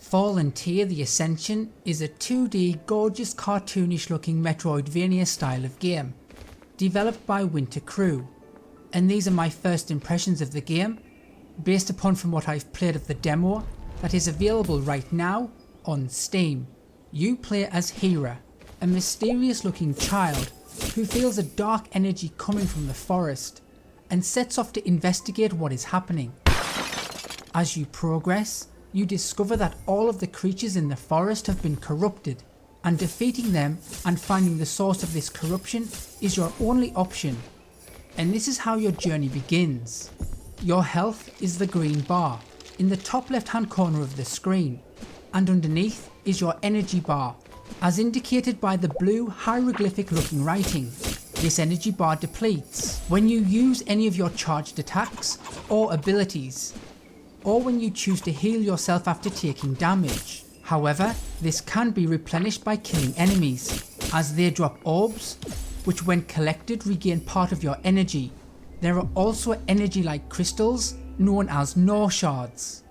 Fallen Tear the Ascension is a 2D gorgeous cartoonish looking Metroidvania style of game, developed by Winter Crew, and these are my first impressions of the game, based upon from what I've played of the demo that is available right now on Steam. You play as Hira, a mysterious looking child who feels a dark energy coming from the forest and sets off to investigate what is happening. As you progress, you discover that all of the creatures in the forest have been corrupted, and defeating them and finding the source of this corruption is your only option. And this is how your journey begins. Your health is the green bar in the top left hand corner of the screen, and underneath is your energy bar, as indicated by the blue hieroglyphic looking writing. This energy bar depletes when you use any of your charged attacks or abilities, or when you choose to heal yourself after taking damage. However, this can be replenished by killing enemies, as they drop orbs, which when collected regain part of your energy. There are also energy-like crystals known as Gnaw Shards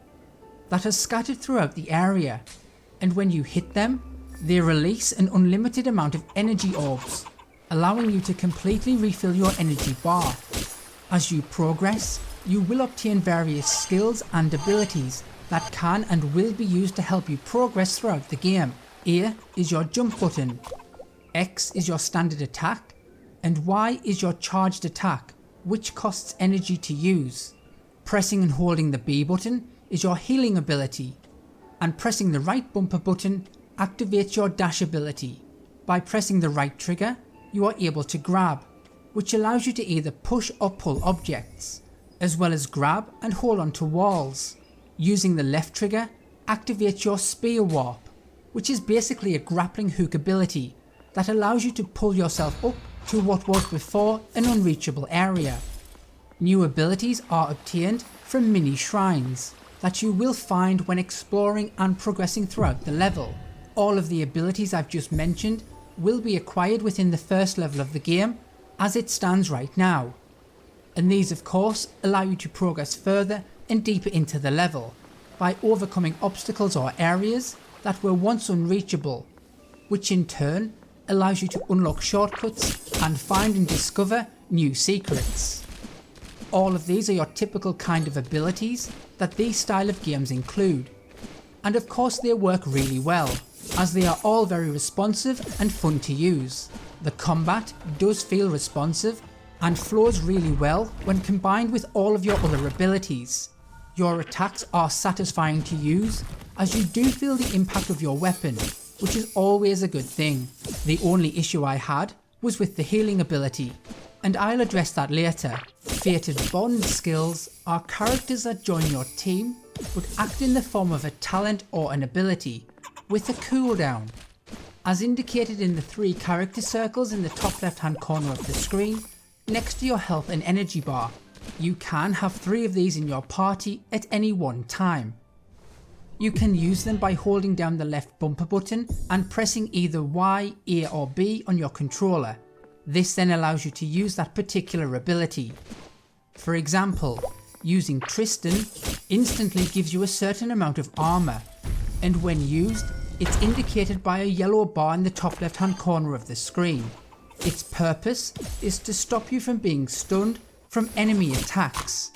that are scattered throughout the area, and when you hit them, they release an unlimited amount of energy orbs, allowing you to completely refill your energy bar. As you progress, you will obtain various skills and abilities that can and will be used to help you progress throughout the game. A is your jump button, X is your standard attack, and Y is your charged attack, which costs energy to use. Pressing and holding the B button is your healing ability, and pressing the right bumper button activates your dash ability. By pressing the right trigger, you are able to grab, which allows you to either push or pull objects, as well as grab and hold onto walls. Using the left trigger activates your spear warp, which is basically a grappling hook ability that allows you to pull yourself up to what was before an unreachable area. New abilities are obtained from mini shrines that you will find when exploring and progressing throughout the level. All of the abilities I've just mentioned will be acquired within the first level of the game as it stands right now, and these of course allow you to progress further and deeper into the level by overcoming obstacles or areas that were once unreachable, which in turn allows you to unlock shortcuts and find and discover new secrets. All of these are your typical kind of abilities that these style of games include, and of course they work really well, as they are all very responsive and fun to use. The combat does feel responsive and flows really well when combined with all of your other abilities. Your attacks are satisfying to use, as you do feel the impact of your weapon, which is always a good thing. The only issue I had was with the healing ability, and I'll address that later. Fated Bond skills are characters that join your team but act in the form of a talent or an ability with a cooldown. As indicated in the 3 character circles in the top left hand corner of the screen, next to your health and energy bar, you can have 3 of these in your party at any one time. You can use them by holding down the left bumper button and pressing either Y, A or B on your controller. This then allows you to use that particular ability. For example, using Tristan instantly gives you a certain amount of armour, and when used, it's indicated by a yellow bar in the top left hand corner of the screen. Its purpose is to stop you from being stunned from enemy attacks,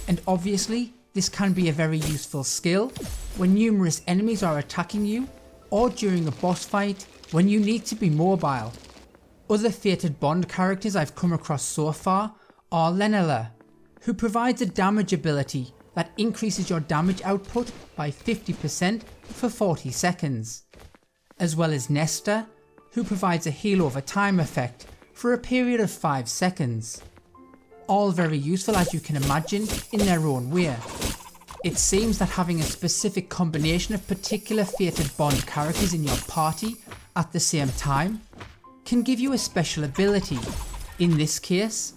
and obviously this can be a very useful skill when numerous enemies are attacking you, or during a boss fight when you need to be mobile. Other Fated Bond characters I've come across so far are Lenela, who provides a damage ability that increases your damage output by 50% for 40 seconds, as well as Nesta, who provides a heal over time effect for a period of 5 seconds. All very useful, as you can imagine, in their own way. It seems that having a specific combination of particular Fated Bond characters in your party at the same time can give you a special ability. In this case,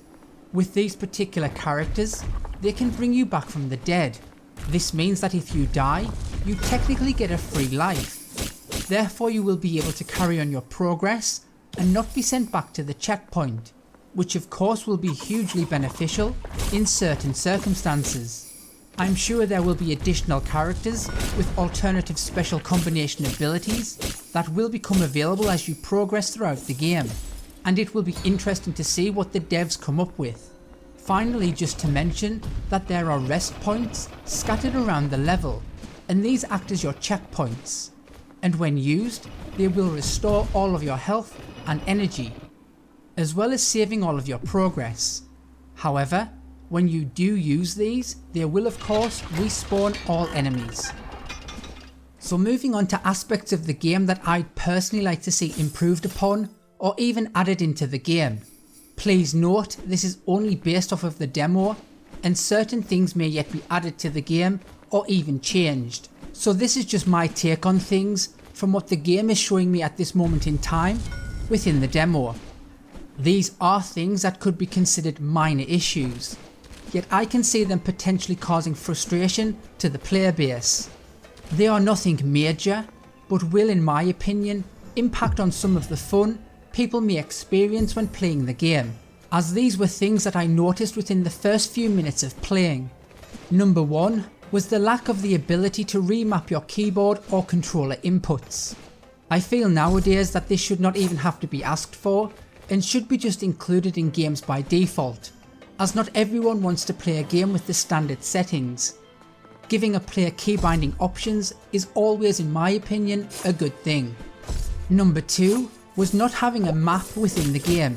with these particular characters, they can bring you back from the dead. This means that if you die, you technically get a free life. Therefore you will be able to carry on your progress and not be sent back to the checkpoint, which of course will be hugely beneficial in certain circumstances. I'm sure there will be additional characters with alternative special combination abilities that will become available as you progress throughout the game, and it will be interesting to see what the devs come up with. Finally, just to mention that there are rest points scattered around the level, and these act as your checkpoints, and when used they will restore all of your health and energy, as well as saving all of your progress. However, when you do use these, they will of course respawn all enemies. So moving on to aspects of the game that I'd personally like to see improved upon or even added into the game. Please note this is only based off of the demo, and certain things may yet be added to the game or even changed. So this is just my take on things from what the game is showing me at this moment in time within the demo. These are things that could be considered minor issues, yet I can see them potentially causing frustration to the player base. They are nothing major, but will in my opinion impact on some of the fun people may experience when playing the game, as these were things that I noticed within the first few minutes of playing. Number 1 was the lack of the ability to remap your keyboard or controller inputs. I feel nowadays that this should not even have to be asked for and should be just included in games by default, as not everyone wants to play a game with the standard settings. Giving a player key binding options is always, in my opinion, a good thing. Number 2 was not having a map within the game.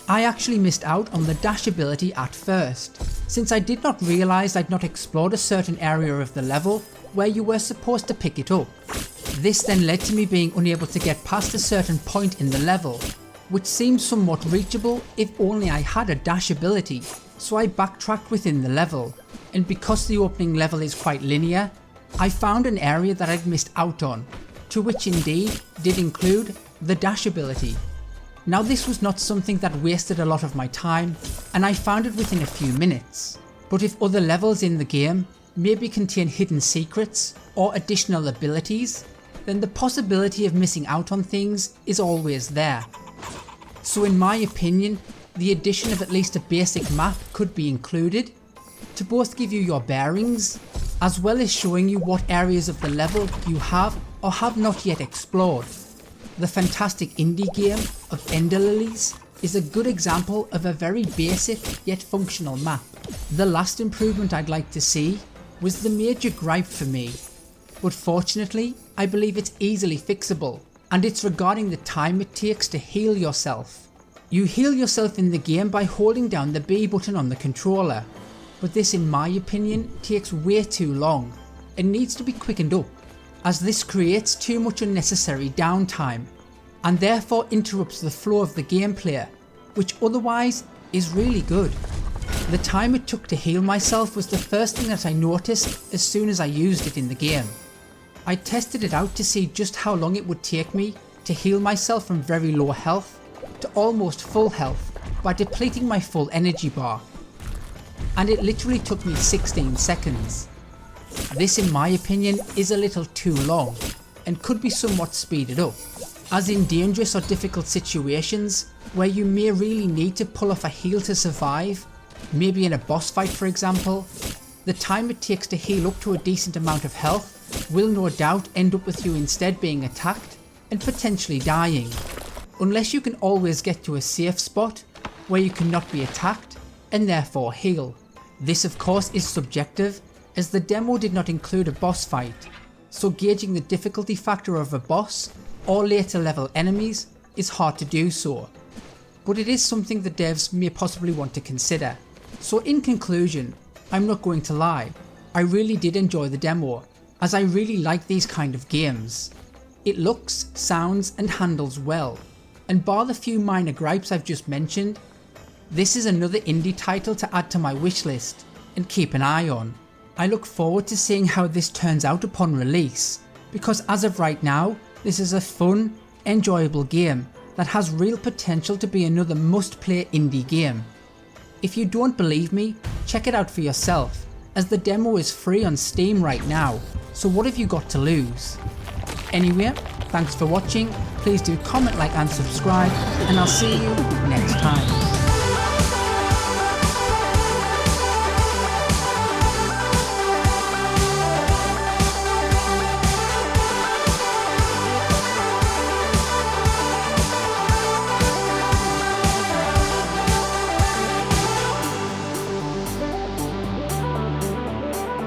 I actually missed out on the dash ability at first, since I did not realise I'd not explored a certain area of the level where you were supposed to pick it up. This then led to me being unable to get past a certain point in the level, which seemed somewhat reachable if only I had a dash ability, so I backtracked within the level, and because the opening level is quite linear, I found an area that I'd missed out on, to which indeed did include the dash ability. Now this was not something that wasted a lot of my time, and I found it within a few minutes, but if other levels in the game maybe contain hidden secrets or additional abilities, then the possibility of missing out on things is always there. So in my opinion, the addition of at least a basic map could be included, to both give you your bearings, as well as showing you what areas of the level you have or have not yet explored. The fantastic indie game of Ender Lilies is a good example of a very basic yet functional map. The last improvement I'd like to see was the major gripe for me, but fortunately I believe it's easily fixable, and it's regarding the time it takes to heal yourself. You heal yourself in the game by holding down the B button on the controller, but this in my opinion takes way too long and needs to be quickened up, as this creates too much unnecessary downtime and therefore interrupts the flow of the gameplay, which otherwise is really good. The time it took to heal myself was the first thing that I noticed as soon as I used it in the game. I tested it out to see just how long it would take me to heal myself from very low health to almost full health by depleting my full energy bar, and it literally took me 16 seconds. This in my opinion is a little too long and could be somewhat speeded up, as in dangerous or difficult situations where you may really need to pull off a heal to survive, maybe in a boss fight for example, the time it takes to heal up to a decent amount of health will no doubt end up with you instead being attacked and potentially dying, unless you can always get to a safe spot where you cannot be attacked and therefore heal. This of course is subjective, as the demo did not include a boss fight, so gauging the difficulty factor of a boss or later level enemies is hard to do so, but it is something the devs may possibly want to consider. So in conclusion, I'm not going to lie, I really did enjoy the demo, as I really like these kind of games. It looks, sounds and handles well, and bar the few minor gripes I've just mentioned, this is another indie title to add to my wishlist and keep an eye on. I look forward to seeing how this turns out upon release, because as of right now, this is a fun, enjoyable game that has real potential to be another must-play indie game. If you don't believe me, check it out for yourself, as the demo is free on Steam right now, so what have you got to lose? Anyway, thanks for watching, please do comment, like and subscribe, and I'll see you next time.